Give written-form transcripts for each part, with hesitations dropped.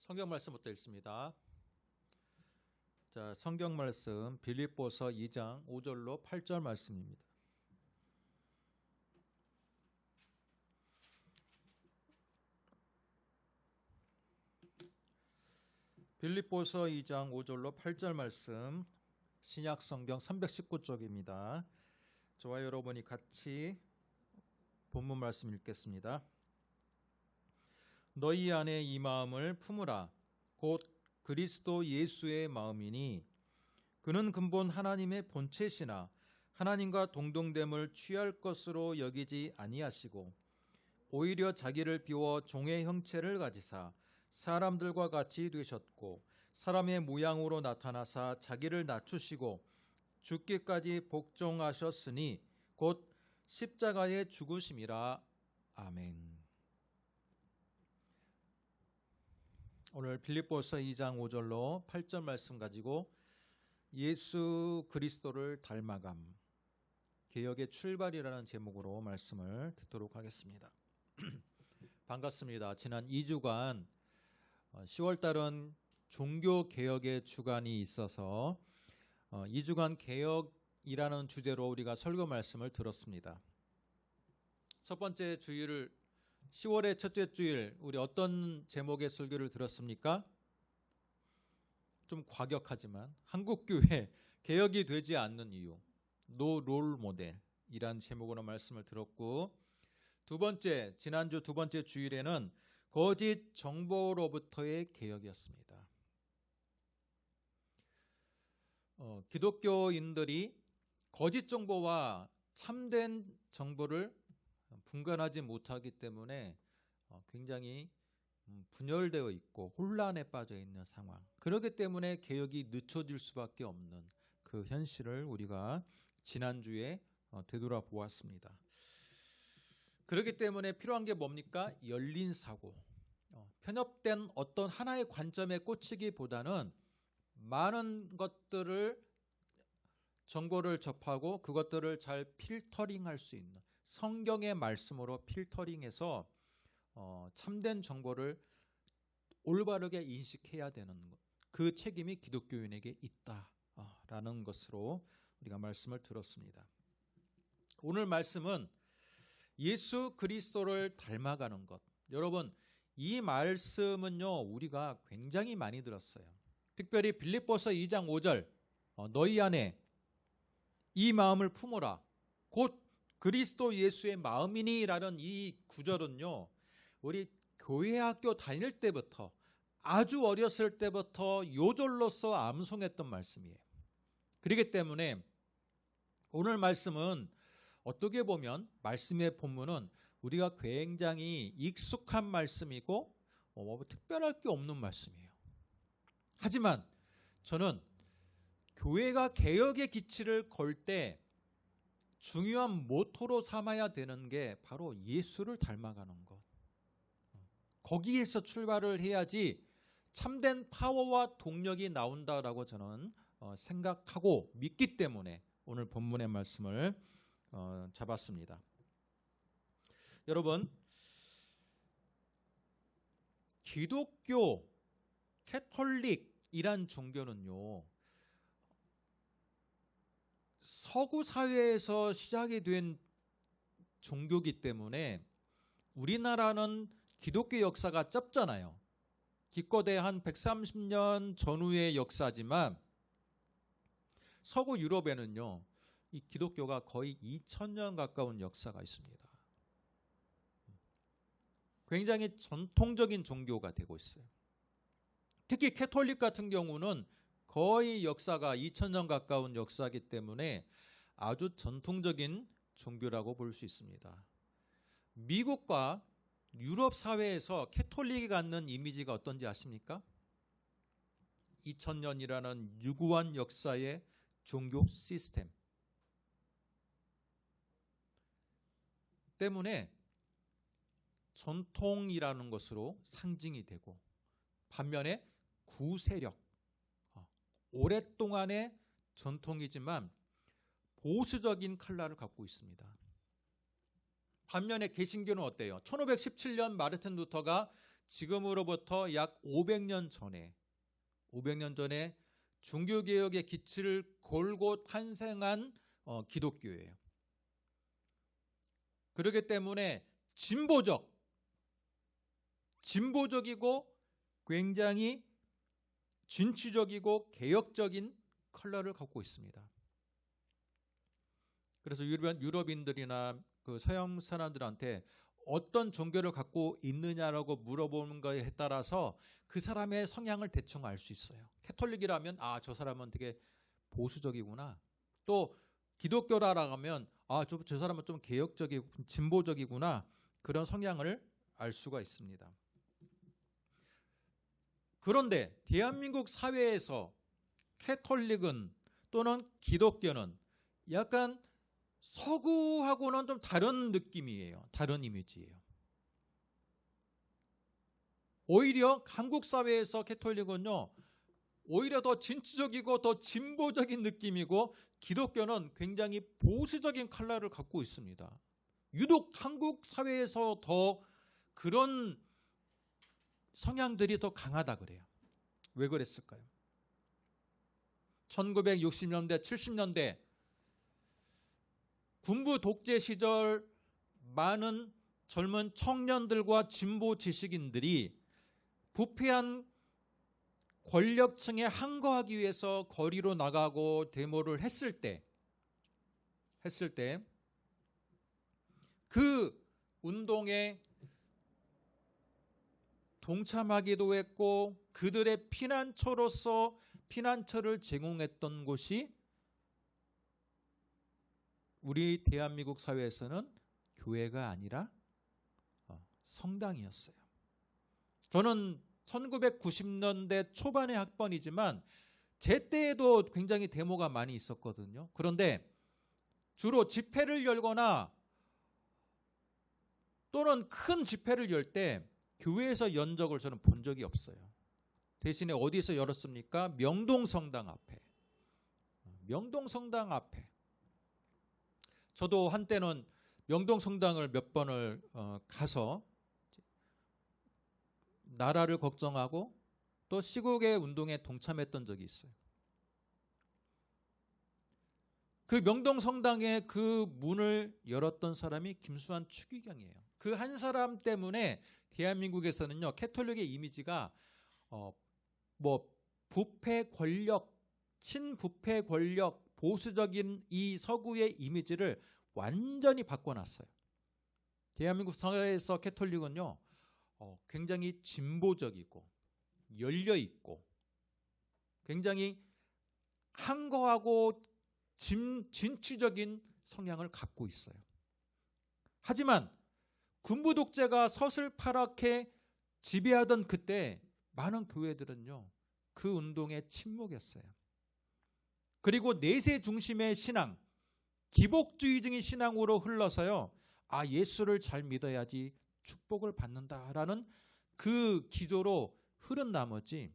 성경 말씀부터 읽습니다. 자, 성경 말씀 빌립보서 2장 5절로 8절 말씀입니다. 빌립보서 2장 5절로 8절 말씀, 신약 성경 319쪽입니다. 저와 여러분이 같이 본문 말씀 읽겠습니다. 너희 안에 이 마음을 품으라. 곧 그리스도 예수의 마음이니 그는 근본 하나님의 본체시나 하나님과 동등됨을 취할 것으로 여기지 아니하시고 오히려 자기를 비워 종의 형체를 가지사 사람들과 같이 되셨고 사람의 모양으로 나타나사 자기를 낮추시고 죽기까지 복종하셨으니 곧 십자가에 죽으심이라. 아멘. 오늘 빌립보서 2장 5절로 8절 말씀 가지고 예수 그리스도를 닮아감, 개혁의 출발이라는 제목으로 말씀을 듣도록 하겠습니다. 반갑습니다. 지난 2주간 10월달은 종교개혁의 주간이 있어서 2주간 개혁이라는 주제로 우리가 설교 말씀을 들었습니다. 첫 번째 주일을 10월의 첫째 주일 우리 어떤 제목의 설교를 들었습니까? 좀 과격하지만 한국교회 개혁이 되지 않는 이유, 노 롤 모델이란 제목으로 말씀을 들었고, 두 번째, 지난주 두 번째 주일에는 거짓 정보로부터의 개혁이었습니다. 기독교인들이 거짓 정보와 참된 정보를 분간하지 못하기 때문에 굉장히 분열되어 있고 혼란에 빠져 있는 상황, 그렇기 때문에 개혁이 늦춰질 수밖에 없는 그 현실을 우리가 지난주에 되돌아보았습니다. 그렇기 때문에 필요한 게 뭡니까? 열린 사고, 편협된 어떤 하나의 관점에 꽂히기보다는 많은 것들을 정보를 접하고 그것들을 잘 필터링할 수 있는 성경의 말씀으로 필터링해서 참된 정보를 올바르게 인식해야 되는 것, 그 책임이 기독교인에게 있다라는 것으로 우리가 말씀을 들었습니다. 오늘 말씀은 예수 그리스도를 닮아가는 것. 여러분, 이 말씀은요 우리가 굉장히 많이 들었어요. 특별히 빌립보서 2장 5절 너희 안에 이 마음을 품어라. 곧 그리스도 예수의 마음이니 라는 이 구절은요 우리 교회 학교 다닐 때부터, 아주 어렸을 때부터 요절로서 암송했던 말씀이에요. 그렇기 때문에 오늘 말씀은 어떻게 보면 말씀의 본문은 우리가 굉장히 익숙한 말씀이고 뭐 특별할 게 없는 말씀이에요. 하지만 저는 교회가 개혁의 기치를 걸 때 중요한 모토로 삼아야 되는 게 바로 예수를 닮아가는 것. 거기에서 출발을 해야지 참된 파워와 동력이 나온다라고 저는 생각하고 믿기 때문에 오늘 본문의 말씀을 잡았습니다. 여러분, 기독교, 캐톨릭이란 종교는요 서구 사회에서 시작이 된 종교이기 때문에 우리나라는 기독교 역사가 짧잖아요. 기껏해 한 130년 전후의 역사지만 서구 유럽에는요 이 기독교가 거의 2000년 가까운 역사가 있습니다. 굉장히 전통적인 종교가 되고 있어요. 특히 캐톨릭 같은 경우는 거의 역사가 2000년 가까운 역사이기 때문에 아주 전통적인 종교라고 볼 수 있습니다. 미국과 유럽 사회에서 캐톨릭이 갖는 이미지가 어떤지 아십니까? 2000년이라는 유구한 역사의 종교 시스템 때문에 전통이라는 것으로 상징이 되고, 반면에 구세력, 오랫동안의 전통이지만 보수적인 컬러를 갖고 있습니다. 반면에 개신교는 어때요? 1517년 마르틴 루터가 지금으로부터 약 500년 전에 종교개혁의 기치를 걸고 탄생한 기독교예요. 그렇기 때문에 진보적이고 굉장히 진취적이고 개혁적인 컬러를 갖고 있습니다. 그래서 유럽인들이나 그 서양 사람들한테 어떤 종교를 갖고 있느냐라고 물어보는 거에 따라서 그 사람의 성향을 대충 알 수 있어요. 캐톨릭이라면 저 사람은 되게 보수적이구나. 또 기독교라고 하면 저 사람은 좀 개혁적이고 진보적이구나. 그런 성향을 알 수가 있습니다. 그런데 대한민국 사회에서 캐톨릭은 또는 기독교는 약간 서구하고는 좀 다른 느낌이에요. 다른 이미지예요. 오히려 한국 사회에서 캐톨릭은요, 오히려 더 진취적이고 더 진보적인 느낌이고 기독교는 굉장히 보수적인 컬러를 갖고 있습니다. 유독 한국 사회에서 더 그런 성향들이 더 강하다 그래요. 왜 그랬을까요? 1960년대, 70년대 군부 독재 시절 많은 젊은 청년들과 진보 지식인들이 부패한 권력층에 항거하기 위해서 거리로 나가고 데모를 했을 때 그 운동에 동참하기도 했고 그들의 피난처로서 피난처를 제공했던 곳이 우리 대한민국 사회에서는 교회가 아니라 성당이었어요. 저는 1990년대 초반의 학번이지만 제 때에도 굉장히 데모가 많이 있었거든요. 그런데 주로 집회를 열거나 또는 큰 집회를 열 때 교회에서 연 적을 저는 본 적이 없어요. 대신에 어디서 열었습니까? 명동성당 앞에. 저도 한때는 명동성당을 몇 번을 가서 나라를 걱정하고 또 시국의 운동에 동참했던 적이 있어요. 그 명동성당의 그 문을 열었던 사람이 김수환 추기경이에요. 그 한 사람 때문에 대한민국에서는요, 캐톨릭의 이미지가 부패 권력, 친부패 권력, 보수적인 이 서구의 이미지를 완전히 바꿔놨어요. 대한민국 사회에서 캐톨릭은요, 굉장히 진보적이고 열려있고 굉장히 항거하고 진취적인 성향을 갖고 있어요. 하지만 군부 독재가 서슬파랗게 지배하던 그때 많은 교회들은요, 그 운동에 침묵했어요. 그리고 내세 중심의 신앙, 기복주의적인 신앙으로 흘러서요, 예수를 잘 믿어야지 축복을 받는다라는 그 기조로 흐른 나머지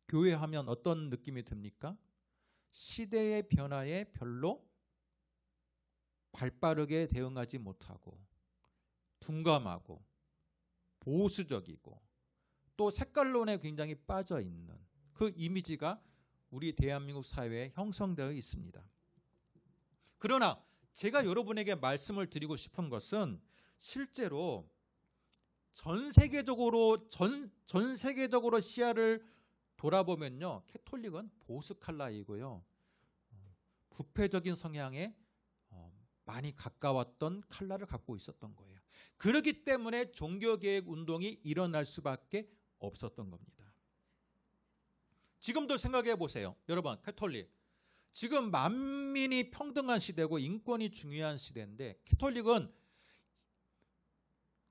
교회 하면 어떤 느낌이 듭니까? 시대의 변화에 별로 발빠르게 대응하지 못하고 둔감하고 보수적이고 또 색깔론에 굉장히 빠져 있는 그 이미지가 우리 대한민국 사회에 형성되어 있습니다. 그러나 제가 여러분에게 말씀을 드리고 싶은 것은 실제로 전 세계적으로 시야를 돌아보면요, 캐톨릭은 보수 컬러이고요, 부패적인 성향에 많이 가까웠던 컬러를 갖고 있었던 거예요. 그렇기 때문에 종교개혁 운동이 일어날 수밖에 없었던 겁니다. 지금도 생각해 보세요. 여러분, 캐톨릭 지금 만민이 평등한 시대고 인권이 중요한 시대인데 캐톨릭은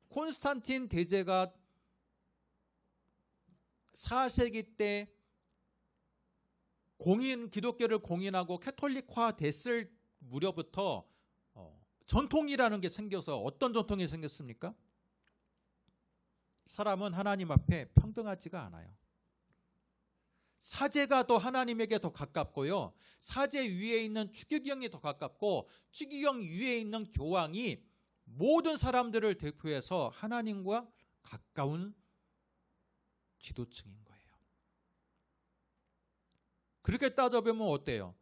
콘스탄틴 대제가 4세기 때 기독교를 공인하고 캐톨릭화 됐을 무렵부터 전통이라는 게 생겨서 어떤 전통이 생겼습니까? 사람은 하나님 앞에 평등하지가 않아요. 사제가 더 하나님에게 더 가깝고요, 사제 위에 있는 추기경이 더 가깝고 추기경 위에 있는 교황이 모든 사람들을 대표해서 하나님과 가까운 지도층인 거예요. 그렇게 따져보면 어때요?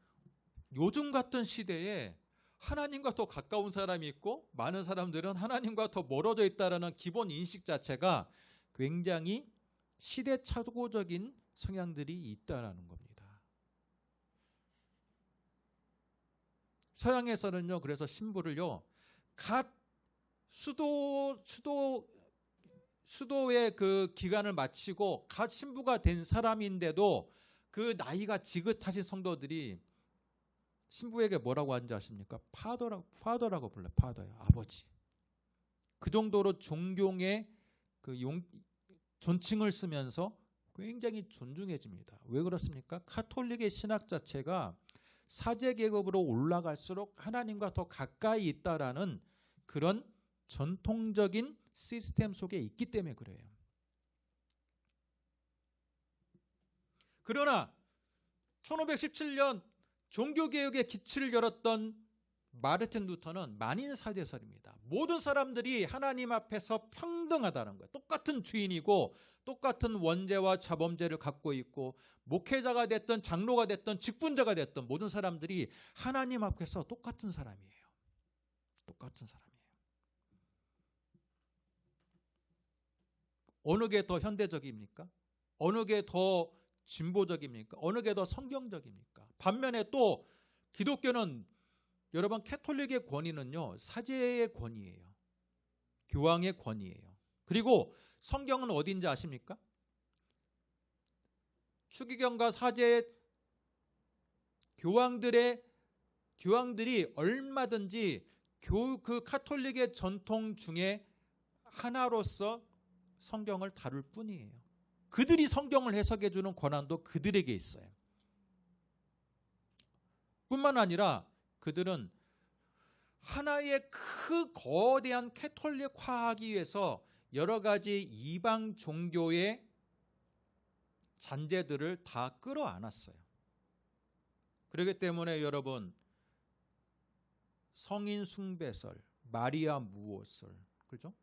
요즘 같은 시대에 하나님과 더 가까운 사람이 있고 많은 사람들은 하나님과 더 멀어져 있다는 기본 인식 자체가 굉장히 시대착오적인 성향들이 있다라는 겁니다. 서양에서는요, 그래서 신부를요, 갓 수도의 그 기간을 마치고 갓 신부가 된 사람인데도 그 나이가 지긋하신 성도들이 신부에게 뭐라고 하는지 아십니까? 파더라고 불러요. 파더요. 아버지. 그 정도로 존경의 그 존칭을 쓰면서 굉장히 존중해집니다. 왜 그렇습니까? 카톨릭의 신학 자체가 사제 계급으로 올라갈수록 하나님과 더 가까이 있다라는 그런 전통적인 시스템 속에 있기 때문에 그래요. 그러나 1517년 종교개혁의 기치를 열었던 마르틴 루터는 만인 사제설입니다. 모든 사람들이 하나님 앞에서 평등하다는 거예요. 똑같은 주인이고 똑같은 원죄와 자범죄를 갖고 있고 목회자가 됐든 장로가 됐든 직분자가 됐든 모든 사람들이 하나님 앞에서 똑같은 사람이에요. 똑같은 사람이에요. 어느 게 더 현대적입니까? 어느 게 더 진보적입니까? 어느 게 더 성경적입니까? 반면에 또 기독교는 여러분 캐톨릭의 권위는요, 사제의 권위예요. 교황의 권위예요. 그리고 성경은 어딘지 아십니까? 추기경과 사제 교황들이 얼마든지 그 카톨릭의 전통 중에 하나로서 성경을 다룰 뿐이에요. 그들이 성경을 해석해 주는 권한도 그들에게 있어요. 뿐만 아니라 그들은 하나의 그 거대한 캐톨릭화하기 위해서 여러 가지 이방 종교의 잔재들을 다 끌어안았어요. 그렇기 때문에 여러분 성인 숭배설, 마리아 무호설, 그죠?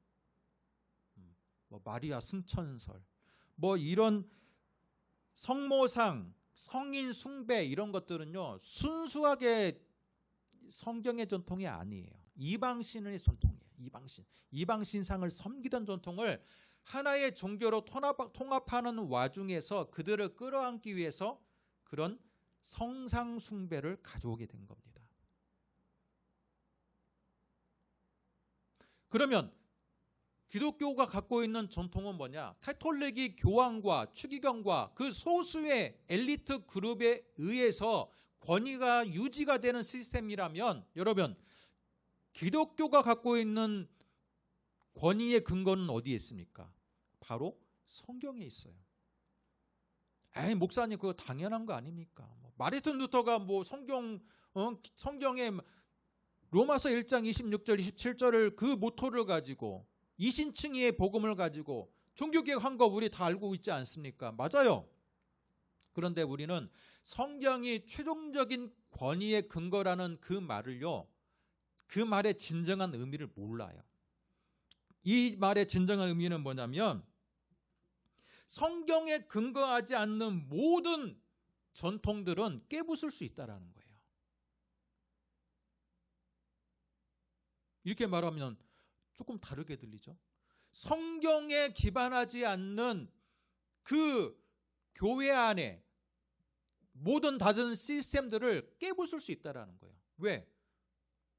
마리아 승천설, 이런 성모상, 성인 숭배 이런 것들은요 순수하게 성경의 전통이 아니에요. 이방신의 전통이에요. 이방신상을 섬기던 전통을 하나의 종교로 통합하는 와중에서 그들을 끌어안기 위해서 그런 성상 숭배를 가져오게 된 겁니다. 그러면 기독교가 갖고 있는 전통은 뭐냐? 카톨릭이 교황과 추기경과 그 소수의 엘리트 그룹에 의해서 권위가 유지가 되는 시스템이라면 여러분 기독교가 갖고 있는 권위의 근거는 어디에 있습니까? 바로 성경에 있어요. 목사님 그거 당연한 거 아닙니까? 마르틴 루터가 성경에 로마서 1장 26절 27절을 그 모토를 가지고 이신칭의의 복음을 가지고 종교개혁한 거 우리 다 알고 있지 않습니까? 맞아요. 그런데 우리는 성경이 최종적인 권위의 근거라는 그 말을요, 그 말의 진정한 의미를 몰라요. 이 말의 진정한 의미는 뭐냐면 성경에 근거하지 않는 모든 전통들은 깨부술 수 있다는 거예요. 이렇게 말하면 조금 다르게 들리죠. 성경에 기반하지 않는 그 교회 안에 모든 다른 시스템들을 깨부술 수 있다는 거예요. 왜?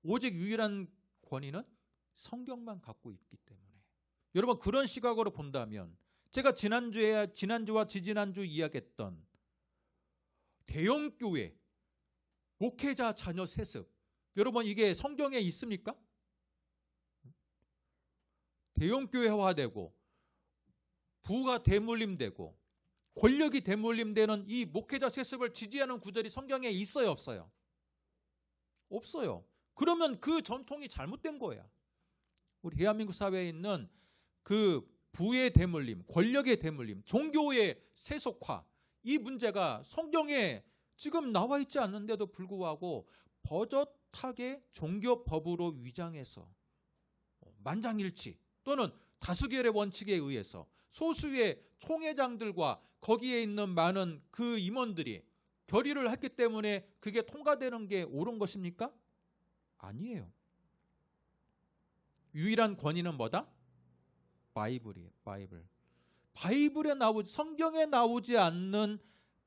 오직 유일한 권위는 성경만 갖고 있기 때문에. 여러분 그런 시각으로 본다면 제가 지난주와 지지난주 이야기했던 대형교회 목회자 자녀 세습, 여러분 이게 성경에 있습니까? 대형교회화되고 부가 대물림되고 권력이 대물림되는 이 목회자 세습을 지지하는 구절이 성경에 있어요, 없어요? 없어요. 그러면 그 전통이 잘못된 거야. 우리 대한민국 사회에 있는 그 부의 대물림, 권력의 대물림, 종교의 세속화, 이 문제가 성경에 지금 나와 있지 않는데도 불구하고 버젓하게 종교법으로 위장해서 만장일치 또는 다수결의 원칙에 의해서 소수의 총회장들과 거기에 있는 많은 그 임원들이 결의를 했기 때문에 그게 통과되는 게 옳은 것입니까? 아니에요. 유일한 권위는 뭐다? 바이블이에요. 바이블에 나오지, 성경에 나오지 않는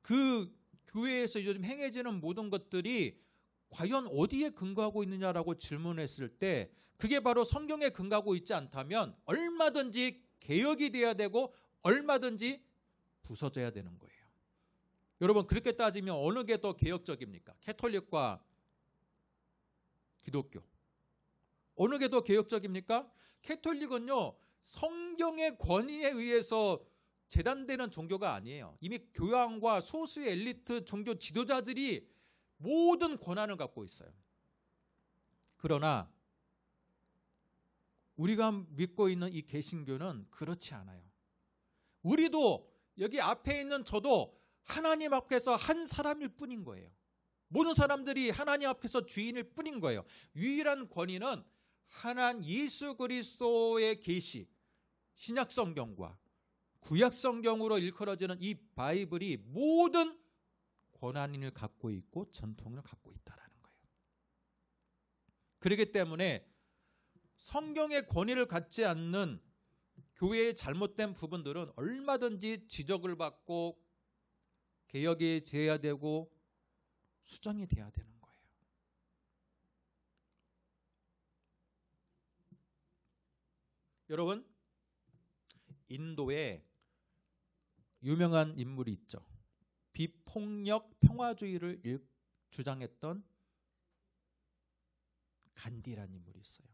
그 교회에서 요즘 행해지는 모든 것들이 과연 어디에 근거하고 있느냐라고 질문했을 때 그게 바로 성경에 근거하고 있지 않다면 얼마든지 개혁이 돼야 되고 얼마든지 부서져야 되는 거예요. 여러분, 그렇게 따지면 어느 게 더 개혁적입니까? 캐톨릭과 기독교. 어느 게 더 개혁적입니까? 캐톨릭은요, 성경의 권위에 의해서 재단되는 종교가 아니에요. 이미 교황과 소수의 엘리트 종교 지도자들이 모든 권한을 갖고 있어요. 그러나 우리가 믿고 있는 이 개신교는 그렇지 않아요. 우리도 여기 앞에 있는 저도 하나님 앞에서 한 사람일 뿐인 거예요. 모든 사람들이 하나님 앞에서 주인일 뿐인 거예요. 유일한 권위는 하나님 예수 그리스도의 계시, 신약 성경과 구약 성경으로 일컬어지는 이 바이블이 모든 권한을 갖고 있고 전통을 갖고 있다라는 거예요. 그렇기 때문에 성경의 권위를 갖지 않는 교회의 잘못된 부분들은 얼마든지 지적을 받고 개혁이 돼야 되고 수정이 돼야 되는 거예요. 여러분, 인도에 유명한 인물이 있죠. 비폭력 평화주의를 주장했던 간디라는 인물이 있어요.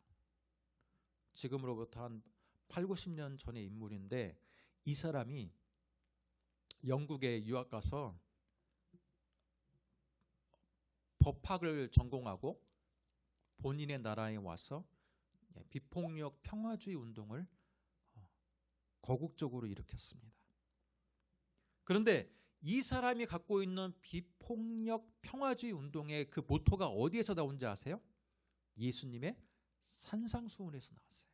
지금으로부터 한 8, 90년 전의 인물인데 이 사람이 영국에 유학 가서 법학을 전공하고 본인의 나라에 와서 비폭력 평화주의 운동을 거국적으로 일으켰습니다. 그런데 이 사람이 갖고 있는 비폭력 평화주의 운동의 그 모토가 어디에서 나온지 아세요? 예수님의 산상수훈에서 나왔어요.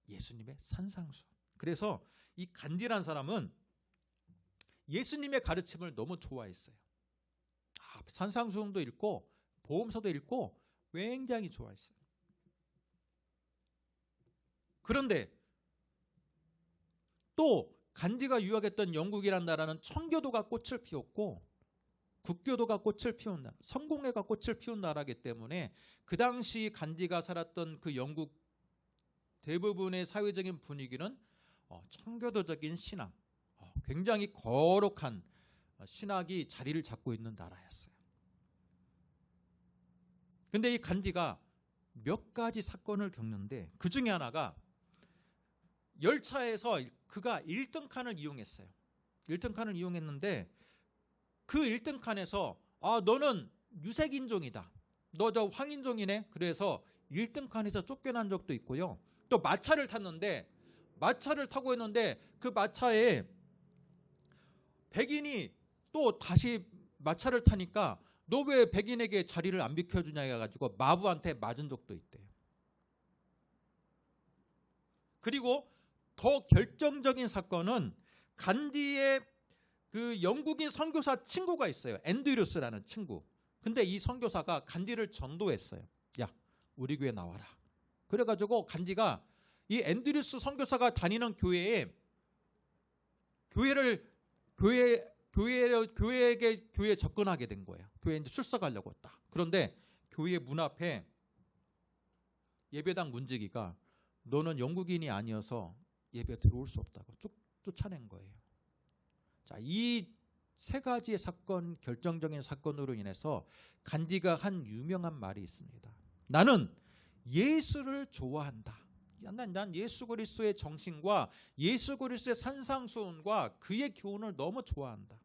예수님의 산상수훈. 그래서 이 간디라는 사람은 예수님의 가르침을 너무 좋아했어요. 산상수훈도 읽고 보험서도 읽고 굉장히 좋아했어요. 그런데 또 간디가 유학했던 영국이라는 나라는 청교도가 꽃을 피웠고 국교도가 꽃을 피운 나라, 성공회가 꽃을 피운 나라이기 때문에 그 당시 간디가 살았던 그 영국 대부분의 사회적인 분위기는 청교도적인 신앙, 굉장히 거룩한 신학이 자리를 잡고 있는 나라였어요. 근데 이 간디가 몇 가지 사건을 겪는데 그 중에 하나가 열차에서 그가 1등 칸을 이용했어요. 1등 칸을 이용했는데 그 1등 칸에서 너는 유색인종이다. 너 저 황인종이네. 그래서 1등 칸에서 쫓겨난 적도 있고요. 또 마차를 탔는데 마차를 타고 있는데 그 마차에 백인이 또 다시 마차를 타니까 너 왜 백인에게 자리를 안 비켜주냐 해가지고 마부한테 맞은 적도 있대요. 그리고 더 결정적인 사건은 간디의 그 영국인 선교사 친구가 있어요. 앤드류스라는 친구. 근데 이 선교사가 간디를 전도했어요. 야, 우리 교회 나와라. 그래가지고 간디가 이 앤드류스 선교사가 다니는 교회에 교회에 접근하게 된 거예요. 교회에 이제 출석하려고 했다. 그런데 교회 문 앞에 예배당 문지기가 너는 영국인이 아니어서 예배 들어올 수 없다고 쫓아낸 거예요. 자, 이 세 가지의 사건, 결정적인 사건으로 인해서 간디가 한 유명한 말이 있습니다. 나는 예수를 좋아한다. 난 예수 그리스도의 정신과 예수 그리스도의 산상수훈과 그의 교훈을 너무 좋아한다.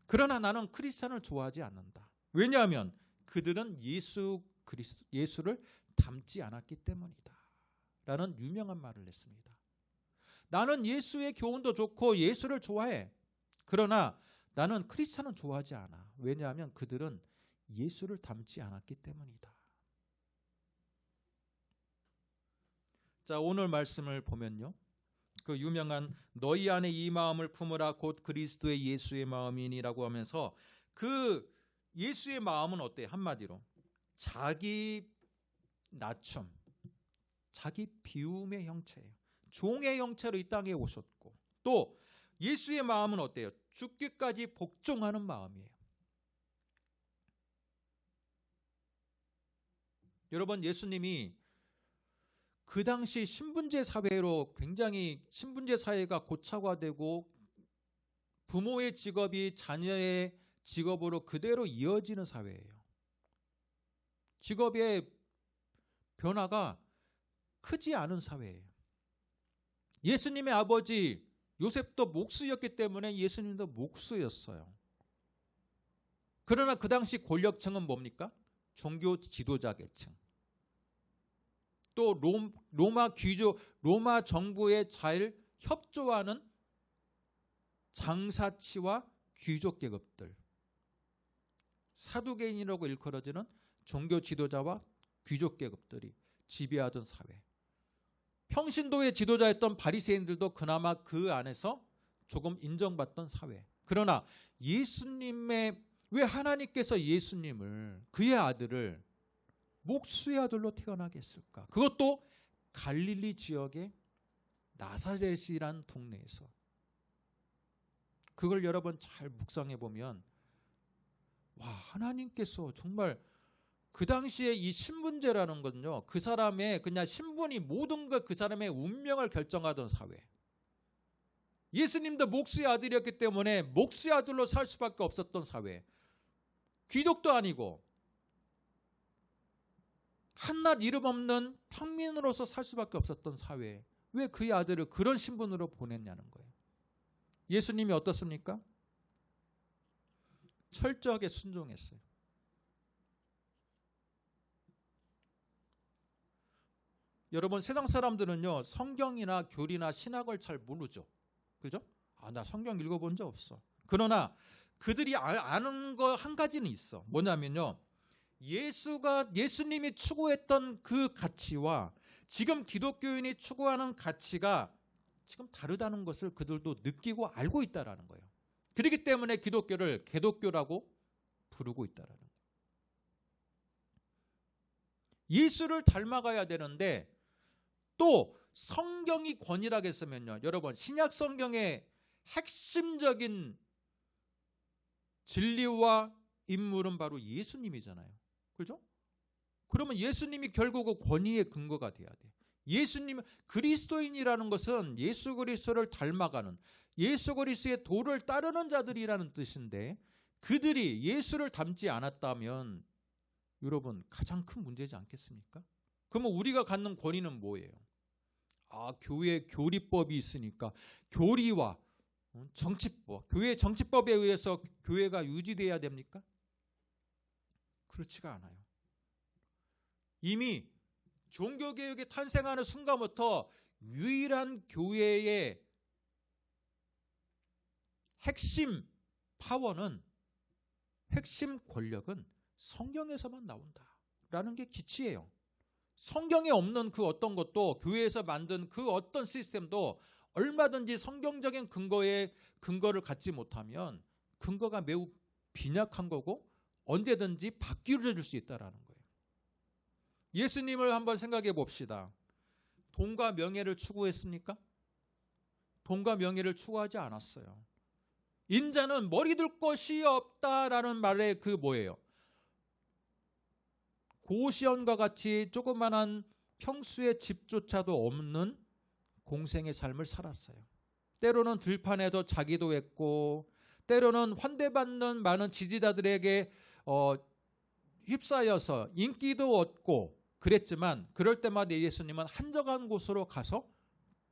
그러나 나는 크리스찬을 좋아하지 않는다. 왜냐하면 그들은 예수를 닮지 않았기 때문이다. 라는 유명한 말을 했습니다. 나는 예수의 교훈도 좋고 예수를 좋아해. 그러나 나는 크리스찬은 좋아하지 않아. 왜냐하면 그들은 예수를 닮지 않았기 때문이다. 자, 오늘 말씀을 보면요. 그 유명한 너희 안에 이 마음을 품으라 곧 그리스도의 예수의 마음이니라고 하면서 그 예수의 마음은 어때요? 한마디로 자기 낮춤, 자기 비움의 형체예요. 종의 형체로 이 땅에 오셨고, 또 예수의 마음은 어때요? 죽기까지 복종하는 마음이에요. 여러분, 예수님이 그 당시 신분제 사회로 굉장히 신분제 사회가 고착화되고 부모의 직업이 자녀의 직업으로 그대로 이어지는 사회예요. 직업의 변화가 크지 않은 사회예요. 예수님의 아버지 요셉도 목수였기 때문에 예수님도 목수였어요. 그러나 그 당시 권력층은 뭡니까? 종교 지도자 계층. 또 로마 귀족, 로마 정부에 잘 협조하는 장사치와 귀족 계급들, 사두개인이라고 일컬어지는 종교 지도자와 귀족 계급들이 지배하던 사회. 평신도의 지도자였던 바리새인들도 그나마 그 안에서 조금 인정받던 사회. 그러나 예수님의, 왜 하나님께서 예수님을, 그의 아들을 목수의 아들로 태어나게 했을까? 그것도 갈릴리 지역의 나사렛이란 동네에서. 그걸 여러분 잘 묵상해 보면, 와, 하나님께서 정말 그 당시에 이 신분제라는 건요, 그 사람의 그냥 신분이 모든 것, 그 사람의 운명을 결정하던 사회. 예수님도 목수의 아들이었기 때문에 목수의 아들로 살 수밖에 없었던 사회. 귀족도 아니고 한낱 이름 없는 평민으로서 살 수밖에 없었던 사회에 왜 그의 아들을 그런 신분으로 보냈냐는 거예요. 예수님이 어떻습니까? 철저하게 순종했어요. 여러분, 세상 사람들은요, 성경이나 교리나 신학을 잘 모르죠. 그죠? 나 성경 읽어본 적 없어. 그러나 그들이 아는 거 한 가지는 있어. 뭐냐면요, 예수님이 추구했던 그 가치와 지금 기독교인이 추구하는 가치가 지금 다르다는 것을 그들도 느끼고 알고 있다라는 거예요. 그렇기 때문에 기독교를 개독교라고 부르고 있다라는 거예요. 예수를 닮아가야 되는데 또 성경이 권위라고 했으면요, 여러분, 신약 성경의 핵심적인 진리와 인물은 바로 예수님이잖아요. 그렇죠? 그러면 예수님이 결국 권위의 근거가 돼야 돼. 예수님, 그리스도인이라는 것은 예수 그리스도를 닮아가는, 예수 그리스도의 도를 따르는 자들이라는 뜻인데, 그들이 예수를 닮지 않았다면 여러분 가장 큰 문제지 않겠습니까? 그러면 우리가 갖는 권위는 뭐예요? 교회 교리법이 있으니까 교리와 정치법, 교회 정치법에 의해서 교회가 유지돼야 됩니까? 그렇지가 않아요. 이미 종교개혁이 탄생하는 순간부터 유일한 교회의 핵심 파워는, 핵심 권력은 성경에서만 나온다라는 게 기치예요. 성경에 없는 그 어떤 것도, 교회에서 만든 그 어떤 시스템도 얼마든지 성경적인 근거를 갖지 못하면 근거가 매우 빈약한 거고 언제든지 바뀌어질 수 있다는 거예요. 예수님을 한번 생각해 봅시다. 돈과 명예를 추구했습니까? 돈과 명예를 추구하지 않았어요. 인자는 머리 둘 것이 없다라는 말의 그 뭐예요? 고시원과 같이 조그만한 평수의 집조차도 없는 공생의 삶을 살았어요. 때로는 들판에도 자기도 했고, 때로는 환대받는 많은 지지자들에게 휩싸여서 인기도 얻고 그랬지만, 그럴 때마다 예수님은 한적한 곳으로 가서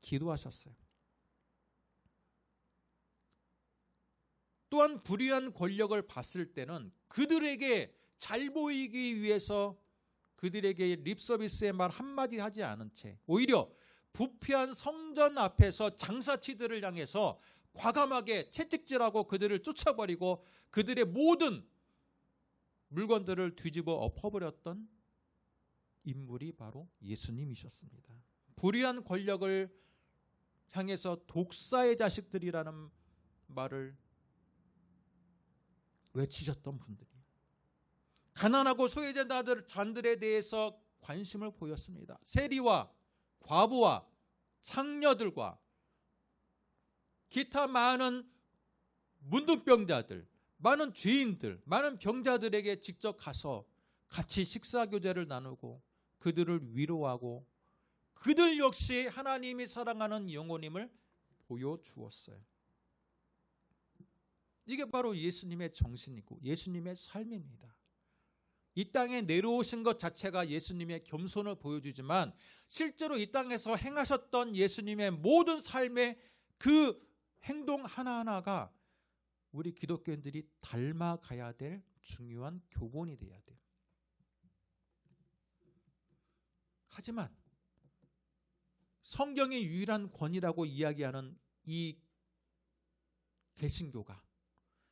기도하셨어요. 또한 불의한 권력을 봤을 때는 그들에게 잘 보이기 위해서 그들에게 립서비스의 말 한마디 하지 않은 채 오히려 부패한 성전 앞에서 장사치들을 향해서 과감하게 채찍질하고 그들을 쫓아버리고 그들의 모든 물건들을 뒤집어 엎어버렸던 인물이 바로 예수님이셨습니다. 불의한 권력을 향해서 독사의 자식들이라는 말을 외치셨던 분들이 가난하고 소외된 자들에 대해서 관심을 보였습니다. 세리와 과부와 창녀들과 기타 많은 문둥병자들, 많은 죄인들, 많은 병자들에게 직접 가서 같이 식사 교제를 나누고 그들을 위로하고 그들 역시 하나님이 사랑하는 영혼임을 보여주었어요. 이게 바로 예수님의 정신이고 예수님의 삶입니다. 이 땅에 내려오신 것 자체가 예수님의 겸손을 보여주지만 실제로 이 땅에서 행하셨던 예수님의 모든 삶의 그 행동 하나하나가 우리 기독교인들이 닮아가야 될 중요한 교본이 되어야 돼요. 하지만 성경의 유일한 권위라고 이야기하는 이 개신교가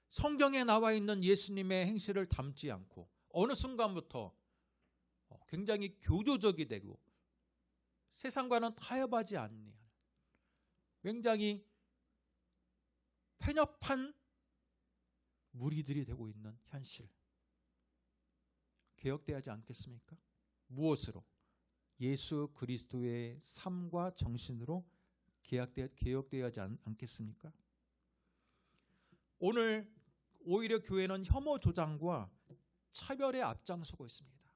성경에 나와 있는 예수님의 행실을 담지 않고 어느 순간부터 굉장히 교조적이 되고 세상과는 타협하지 않는 굉장히 편협한 무리들이 되고 있는 현실. 개혁되어야 하지 않겠습니까? 무엇으로? 예수 그리스도의 삶과 정신으로 개혁되어야 하지 않겠습니까? 오늘 오히려 교회는 혐오 조장과 차별에 앞장서고 있습니다.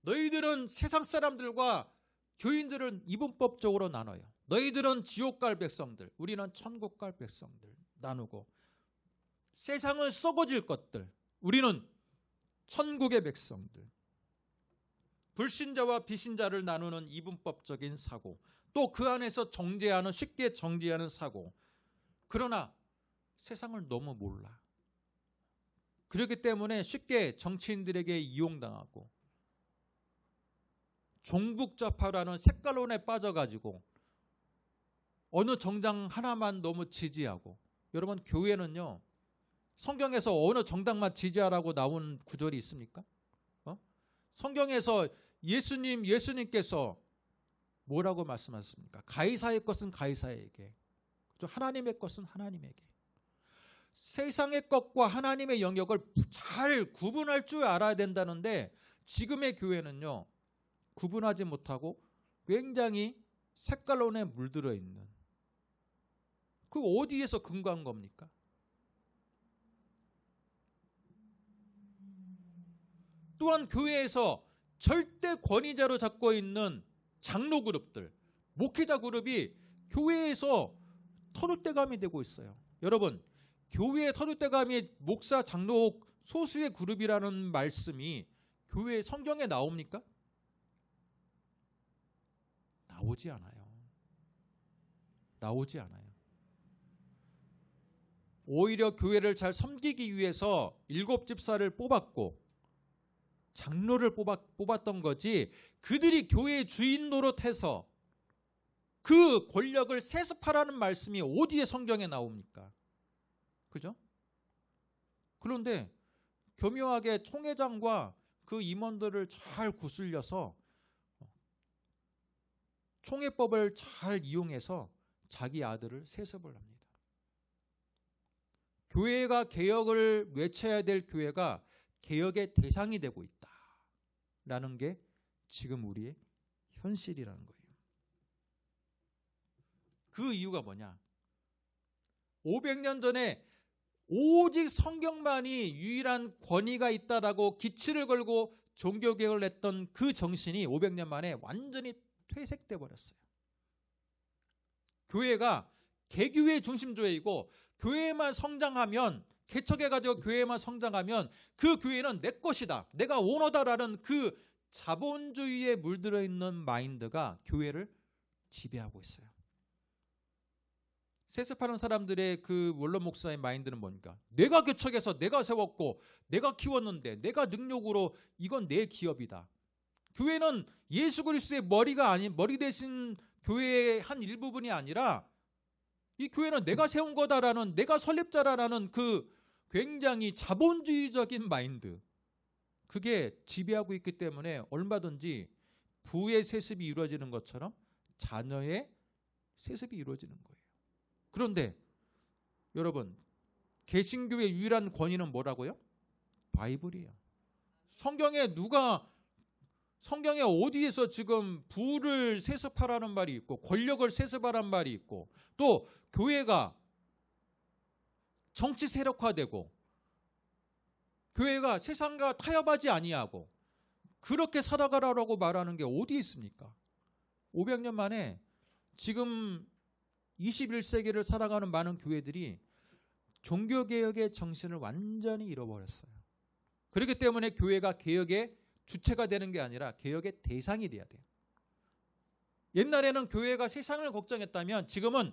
너희들은 세상 사람들과 교인들은 이분법적으로 나눠요. 너희들은 지옥 갈 백성들, 우리는 천국 갈 백성들 나누고 세상은 썩어질 것들, 우리는 천국의 백성들. 불신자와 비신자를 나누는 이분법적인 사고, 또 그 안에서 쉽게 정죄하는 사고. 그러나 세상을 너무 몰라. 그렇기 때문에 쉽게 정치인들에게 이용당하고 종북좌파라는 색깔론에 빠져가지고 어느 정당 하나만 너무 지지하고. 여러분, 교회는요, 성경에서 어느 정당만 지지하라고 나온 구절이 있습니까? 성경에서 예수님께서 뭐라고 말씀하셨습니까? 가이사의 것은 가이사에게, 하나님의 것은 하나님에게. 세상의 것과 하나님의 영역을 잘 구분할 줄 알아야 된다는데 지금의 교회는요, 구분하지 못하고 굉장히 색깔론에 물들어 있는, 그 어디에서 근거한 겁니까? 또한 교회에서 절대 권위자로 잡고 있는 장로 그룹들, 목회자 그룹이 교회에서 터줏대감이 되고 있어요. 여러분, 교회의 터줏대감이 목사, 장로, 소수의 그룹이라는 말씀이 교회 성경에 나옵니까? 나오지 않아요. 나오지 않아요. 오히려 교회를 잘 섬기기 위해서 7집사를 뽑았고 장로를 뽑았던 거지, 그들이 교회의 주인 노릇해서 그 권력을 세습하라는 말씀이 어디에 성경에 나옵니까? 그죠? 그런데 교묘하게 총회장과 그 임원들을 잘 구슬려서 총회법을 잘 이용해서 자기 아들을 세습을 합니다. 교회가 개혁을 외쳐야 될 교회가 개혁의 대상이 되고 있다라는 게 지금 우리의 현실이라는 거예요. 그 이유가 뭐냐? 500년 전에 오직 성경만이 유일한 권위가 있다라고 기치를 걸고 종교개혁을 했던 그 정신이 500년 만에 완전히 퇴색돼 버렸어요. 교회가 개교회 중심주의이고 교회만 성장하면, 개척해가지고 교회만 성장하면 그 교회는 내 것이다, 내가 오너다라는 그 자본주의에 물들어 있는 마인드가 교회를 지배하고 있어요. 세습하는 사람들의 그 원로 목사의 마인드는 뭡니까? 내가 개척해서 내가 세웠고 내가 키웠는데 내가 능력으로, 이건 내 기업이다. 교회는 예수 그리스도의 머리 대신 교회의 한 일부분이 아니라 이 교회는 내가 세운 거다라는, 내가 설립자라는 그 굉장히 자본주의적인 마인드, 그게 지배하고 있기 때문에 얼마든지 부의 세습이 이루어지는 것처럼 자녀의 세습이 이루어지는 거예요. 그런데 여러분, 개신교의 유일한 권위는 뭐라고요? 바이블이에요. 성경에 어디에서 지금 부를 세습하라는 말이 있고 권력을 세습하라는 말이 있고 또 교회가 정치 세력화되고 교회가 세상과 타협하지 아니하고 그렇게 살아가라고 말하는 게 어디 있습니까? 500년 만에 지금 21세기를 살아가는 많은 교회들이 종교개혁의 정신을 완전히 잃어버렸어요. 그렇기 때문에 교회가 개혁의 주체가 되는 게 아니라 개혁의 대상이 돼야 돼요. 옛날에는 교회가 세상을 걱정했다면 지금은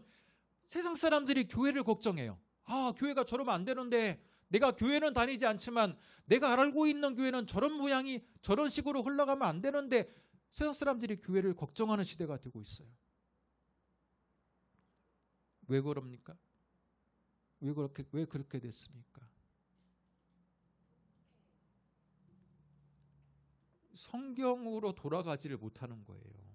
세상 사람들이 교회를 걱정해요. 아, 교회가 저러면 안 되는데, 내가 교회는 다니지 않지만 내가 알고 있는 교회는 저런 모양이 저런 식으로 흘러가면 안 되는데, 세상 사람들이 교회를 걱정하는 시대가 되고 있어요. 왜 그럽니까? 왜 그렇게 됐습니까? 성경으로 돌아가지를 못하는 거예요.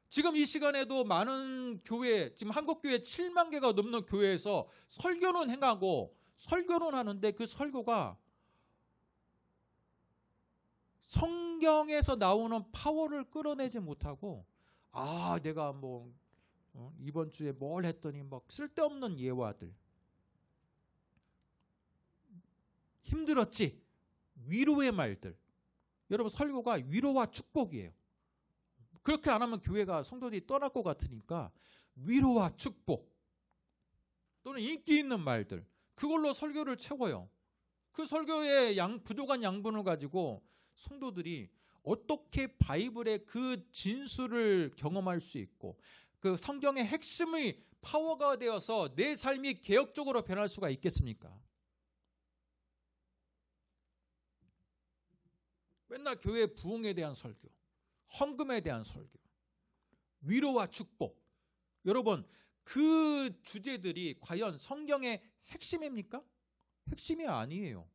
지금 이 시간에도 많은 교회, 지금 한국교회 7만 개가 넘는 교회에서 설교는 행하고 설교는 하는데 그 설교가 성경에서 나오는 파워를 끌어내지 못하고, 아, 내가 뭐 이번 주에 뭘 했더니 막 쓸데없는 예화들, 힘들었지, 위로의 말들. 여러분, 설교가 위로와 축복이에요. 그렇게 안 하면 교회가 성도들이 떠날 것 같으니까 위로와 축복 또는 인기 있는 말들, 그걸로 설교를 채워요. 그 설교의 부족한 양분을 가지고 성도들이 어떻게 바이블의 그 진수를 경험할 수 있고 그 성경의 핵심의 파워가 되어서 내 삶이 개혁적으로 변할 수가 있겠습니까? 맨날 교회 부흥에 대한 설교, 헌금에 대한 설교, 위로와 축복. 여러분, 그 주제들이 과연 성경의 핵심입니까? 핵심이 아니에요.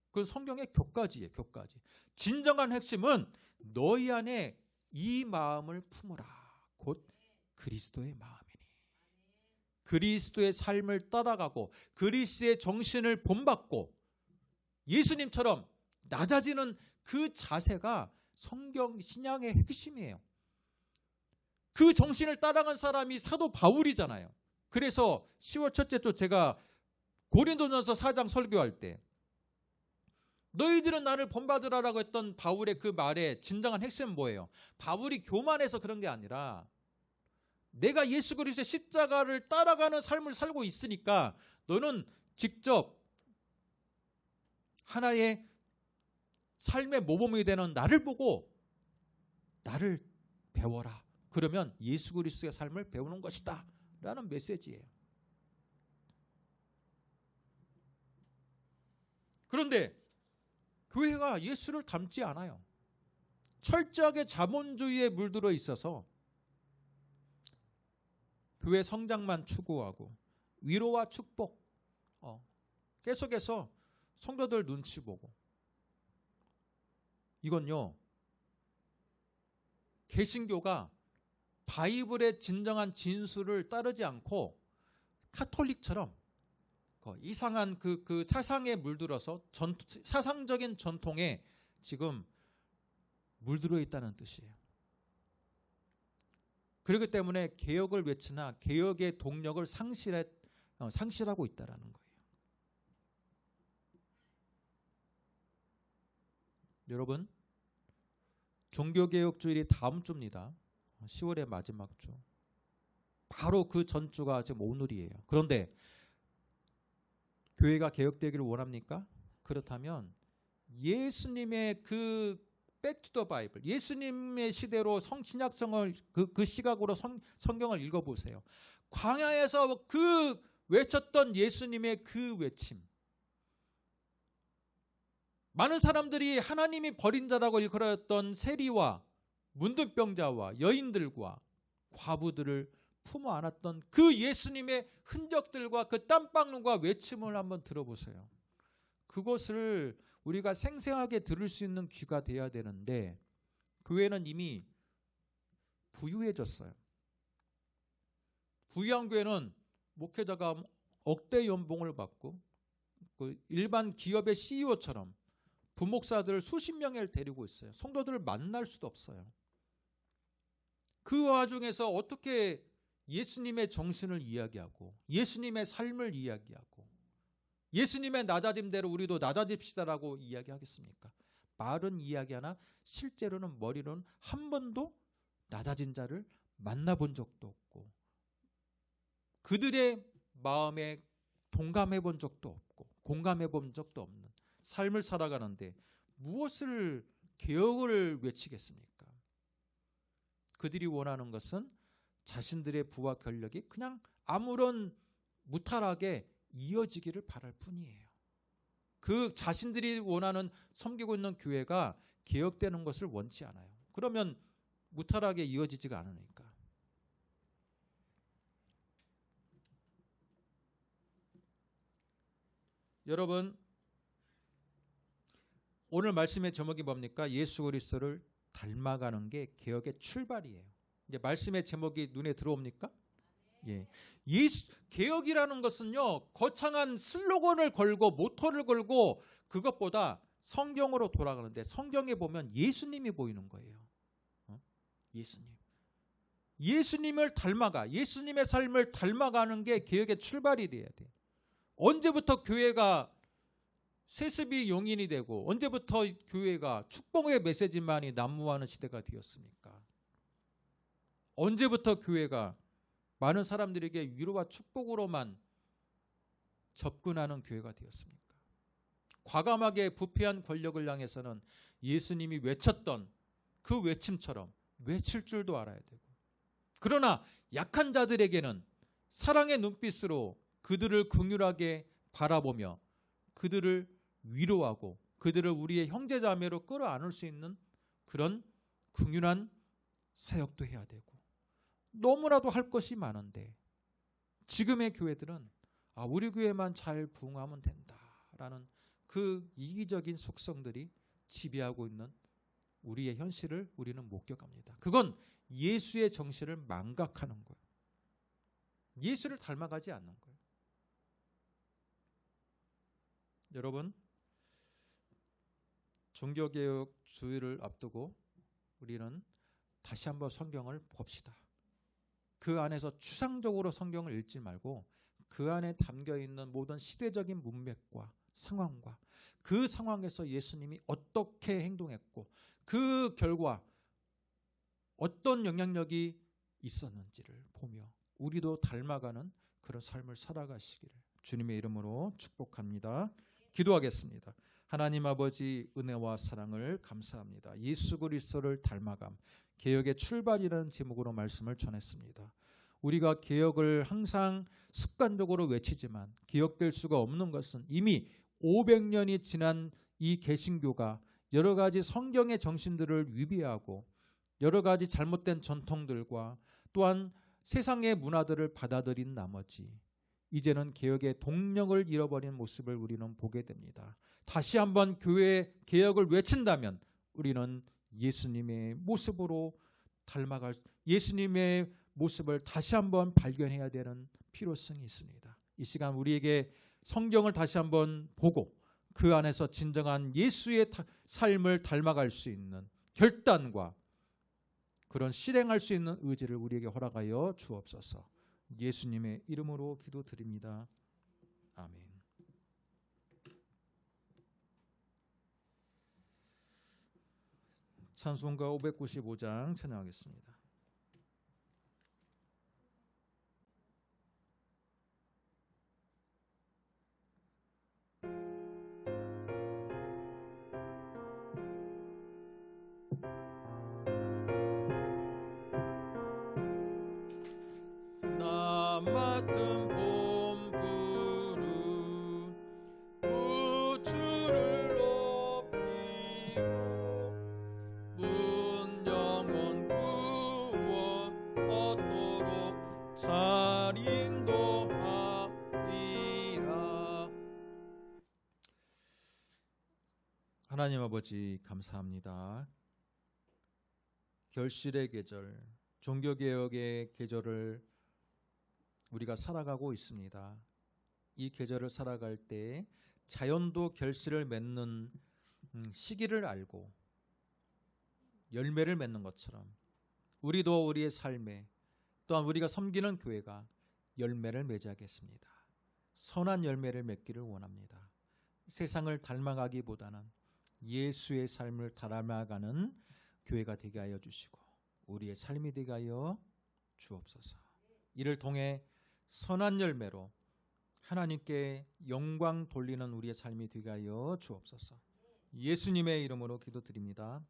그건 성경의 교과지예요, 교과지. 진정한 핵심은 너희 안에 이 마음을 품으라. 곧 그리스도의 마음이니. 그리스도의 삶을 따라가고 그리스도의 정신을 본받고 예수님처럼 낮아지는 그 자세가 성경 신앙의 핵심이에요. 그 정신을 따라간 사람이 사도 바울이잖아요. 그래서 10월 첫째 주 제가 고린도전서 4장 설교할 때 너희들은 나를 본받으라라고 했던 바울의 그 말의 진정한 핵심은 뭐예요? 바울이 교만해서 그런 게 아니라 내가 예수 그리스도의 십자가를 따라가는 삶을 살고 있으니까 너는 직접 하나의 삶의 모범이 되는 나를 보고 나를 배워라. 그러면 예수 그리스도의 삶을 배우는 것이다 라는 메시지예요. 그런데 교회가 예수를 닮지 않아요. 철저하게 자본주의에 물들어 있어서 교회 성장만 추구하고 위로와 축복 계속해서 성도들 눈치 보고, 이건요 개신교가 바이블의 진정한 진수를 따르지 않고 카톨릭처럼 이상한 그 사상에 물들어서 사상적인 전통에 지금 물들어 있다는 뜻이에요. 그렇기 때문에 개혁을 외치나 개혁의 동력을 상실하고 있다는 거예요. 여러분, 종교개혁주일이 다음 주입니다. 10월의 마지막 주. 바로 그 전주가 지금 오늘이에요. 그런데 교회가 개혁되기를 원합니까? 그렇다면 예수님의 그 백투더 바이블, 예수님의 시대로 신약성을 그 시각으로 성경을 읽어보세요. 광야에서 그 외쳤던 예수님의 그 외침, 많은 사람들이 하나님이 버린 자라고 일컬었던 세리와 문둥병자와 여인들과 과부들을 품어 안았던 그 예수님의 흔적들과 그 땀방울과 외침을 한번 들어보세요. 그것을 우리가 생생하게 들을 수 있는 귀가 돼야 되는데 교회는 이미 부유해졌어요. 부유한 교회는 목회자가 억대 연봉을 받고 그 일반 기업의 CEO처럼 부목사들 수십 명을 데리고 있어요. 성도들을 만날 수도 없어요. 그 와중에서 어떻게 예수님의 정신을 이야기하고 예수님의 삶을 이야기하고 예수님의 낮아짐대로 우리도 낮아집시다라고 이야기하겠습니까? 말은 이야기하나 실제로는 머리로는 한 번도 낮아진 자를 만나본 적도 없고 그들의 마음에 동감해 본 적도 없고 공감해 본 적도 없는 삶을 살아가는데 무엇을 개혁을 외치겠습니까? 그들이 원하는 것은 자신들의 부와 권력이 그냥 아무런 무탈하게 이어지기를 바랄 뿐이에요. 그 자신들이 원하는 섬기고 있는 교회가 개혁되는 것을 원치 않아요. 그러면 무탈하게 이어지지가 않으니까. 여러분, 오늘 말씀의 제목이 뭡니까? 예수 그리스도를 닮아가는 게 개혁의 출발이에요. 이제 말씀의 제목이 눈에 들어옵니까? 예. 개혁이라는 것은요, 거창한 슬로건을 걸고 모토를 걸고 그것보다 성경으로 돌아가는데 성경에 보면 예수님이 보이는 거예요. 예수님. 예수님을 닮아가, 예수님의 삶을 닮아가는 게 개혁의 출발이 돼야 돼. 언제부터 교회가 세습이 용인이 되고 언제부터 교회가 축복의 메시지만이 난무하는 시대가 되었습니까? 언제부터 교회가 많은 사람들에게 위로와 축복으로만 접근하는 교회가 되었습니까? 과감하게 부패한 권력을 향해서는 예수님이 외쳤던 그 외침처럼 외칠 줄도 알아야 되고, 그러나 약한 자들에게는 사랑의 눈빛으로 그들을 긍휼하게 바라보며 그들을 위로하고 그들을 우리의 형제자매로 끌어안을 수 있는 그런 긍휼한 사역도 해야 되고, 너무나도 할 것이 많은데 지금의 교회들은 우리 교회만 잘 부흥하면 된다라는 그 이기적인 속성들이 지배하고 있는 우리의 현실을 우리는 목격합니다. 그건 예수의 정신을 망각하는 거예요. 예수를 닮아가지 않는 거예요. 여러분, 종교개혁 주의를 앞두고 우리는 다시 한번 성경을 봅시다. 그 안에서 추상적으로 성경을 읽지 말고 그 안에 담겨있는 모든 시대적인 문맥과 상황과 그 상황에서 예수님이 어떻게 행동했고 그 결과 어떤 영향력이 있었는지를 보며 우리도 닮아가는 그런 삶을 살아가시기를 주님의 이름으로 축복합니다. 기도하겠습니다. 하나님 아버지, 은혜와 사랑을 감사합니다. 예수 그리스도를 닮아감, 개혁의 출발이라는 제목으로 말씀을 전했습니다. 우리가 개혁을 항상 습관적으로 외치지만 개혁될 수가 없는 것은 이미 500년이 지난 이 개신교가 여러 가지 성경의 정신들을 위배하고 여러 가지 잘못된 전통들과 또한 세상의 문화들을 받아들인 나머지 이제는 개혁의 동력을 잃어버린 모습을 우리는 보게 됩니다. 다시 한번 교회의 개혁을 외친다면 우리는 예수님의 모습으로 닮아갈, 예수님의 모습을 다시 한번 발견해야 되는 필요성이 있습니다. 이 시간 우리에게 성경을 다시 한번 보고 그 안에서 진정한 예수의 삶을 닮아갈 수 있는 결단과 그런 실행할 수 있는 의지를 우리에게 허락하여 주옵소서. 예수님의 이름으로 기도드립니다. 아멘. 찬송가 595장 찬양하겠습니다. 나 맡은 봄구름 우주를 높이고 문 영혼 구원하도록 잘 인도하리라. 하나님 아버지 감사합니다. 결실의 계절, 종교개혁의 계절을 우리가 살아가고 있습니다. 이 계절을 살아갈 때 자연도 결실을 맺는 시기를 알고 열매를 맺는 것처럼 우리도 우리의 삶에 또한 우리가 섬기는 교회가 열매를 맺어야겠습니다. 선한 열매를 맺기를 원합니다. 세상을 닮아가기보다는 예수의 삶을 닮아가는 교회가 되게 하여 주시고 우리의 삶이 되게 하여 주옵소서. 이를 통해 선한 열매로 하나님께 영광 돌리는 우리의 삶이 되게 하여 주옵소서. 예수님의 이름으로 기도드립니다.